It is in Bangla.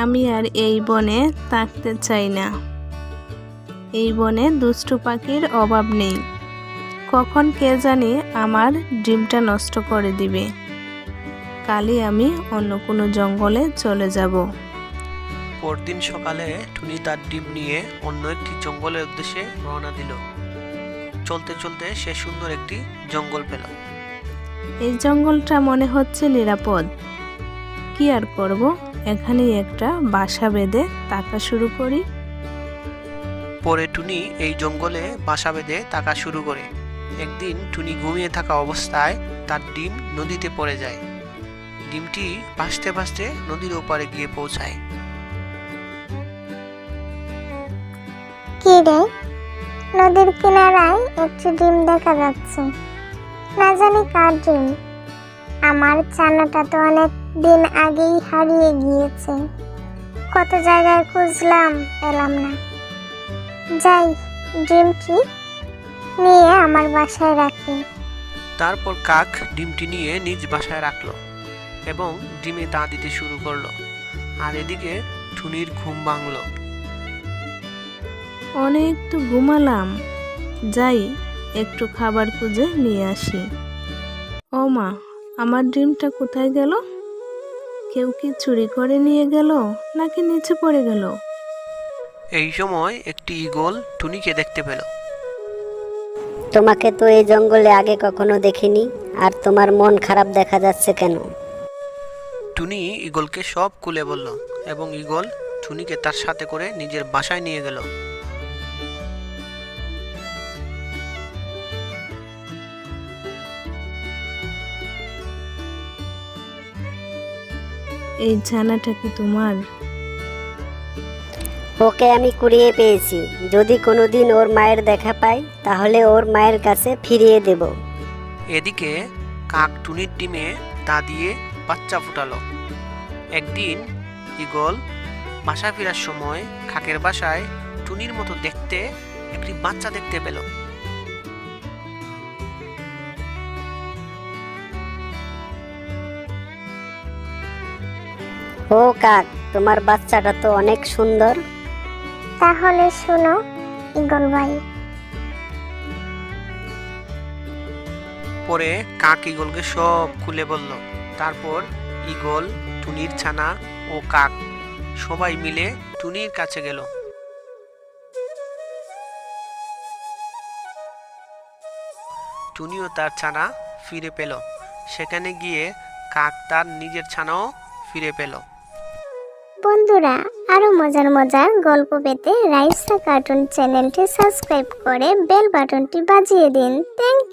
আমি আর এই বনে থাকতে চাই না। এই বনে দুষ্টু পাখির অভাব নেই। কখন কে জানি আমার ডিমটা নষ্ট করে দিবে। কালই আমি অন্য কোনো জঙ্গলে চলে যাব। পরদিন সকালে টুনি তার ডিম নিয়ে অন্য একটি জঙ্গলের উদ্দেশ্যে রওনা দিল। চলতে চলতে সে সুন্দর একটি জঙ্গল পেল। এই জঙ্গলটা মনে হচ্ছে নিরাপদ। কি আর করব, এখানেই একটা বাসা বেঁধে থাকা শুরু করি। পরে টুনি এই জঙ্গলে বাসা বেঁধে থাকা শুরু করে। একদিন টুনি ঘুমিয়ে থাকা অবস্থায় তার ডিম নদীতে পড়ে যায়। ডিমটি ভাসতে ভাসতে নদীর ওপারে গিয়ে পৌঁছায়। কি রে, নদীর কিনারায় একটি ডিম দেখা যাচ্ছে। না জানি কার ডিম। আমার ছানাটা তো অনেক দিন আগেই হারিয়ে গিয়েছে। কত জায়গায় খুঁজলাম, পেলাম না। যাই, ডিমটি নিয়ে আমার বাসায় রাখি। তারপর কাক ডিমটি নিয়ে নিজ বাসায় রাখলো এবং ডিমে তা দিতে শুরু করলো। আর এদিকে টুনির ঘুম ভাঙলো। অনেক তো ঘুমালাম, যাই একটু খাবার খুঁজে নিয়ে আসি। ও মা, আমার ডিমটা কোথায় গেল? কেউ কি চুরি করে নিয়ে গেল নাকি নিচে পড়ে গেল? এই সময় একটি ঈগল টুনিকে দেখতে পেল। তোমাকে তো এই জঙ্গলে আগে কখনো দেখিনি, আর তোমার মন খারাপ দেখা যাচ্ছে কেন? টুনি ঈগলকে সব খুলে বলল এবং ঈগল টুনিকে তার সাথে করে নিজের বাসায় নিয়ে গেল। এই ছানাটা কি তোমার? ওকে আমি কুড়িয়ে পেয়েছি। যদি কোনোদিন ওর মায়ের দেখা পাই তাহলে ওর মায়ের কাছে ফিরিয়ে দেব। এদিকে কাক টুনির ডিমে তা দিয়ে বাচ্চা ফুটালো। একদিন ঈগল বাসা ফেরার সময় কাকের বাসায় টুনির মতো দেখতে একটি বাচ্চা দেখতে পেল। ও কাক, তোমার বাচ্চাটা তো অনেক সুন্দর। তাহলে শোনো ঈগল ভাই, পরে কাক ঈগলকে সব খুলে বলল। তারপর ঈগল, টুনির ছানা ও কাক সবাই মিলে টুনির কাছে গেল। টুনিও তার ছানা ফিরে পেল। সেখানে গিয়ে কাক তার নিজের ছানাও ফিরে পেল। বন্ধুরা, আরো মজার মজার গল্প পেতে রাইসা কার্টুন চ্যানেলটি সাবস্ক্রাইব করে বেল বাটনটি বাজিয়ে দিন। Thank you.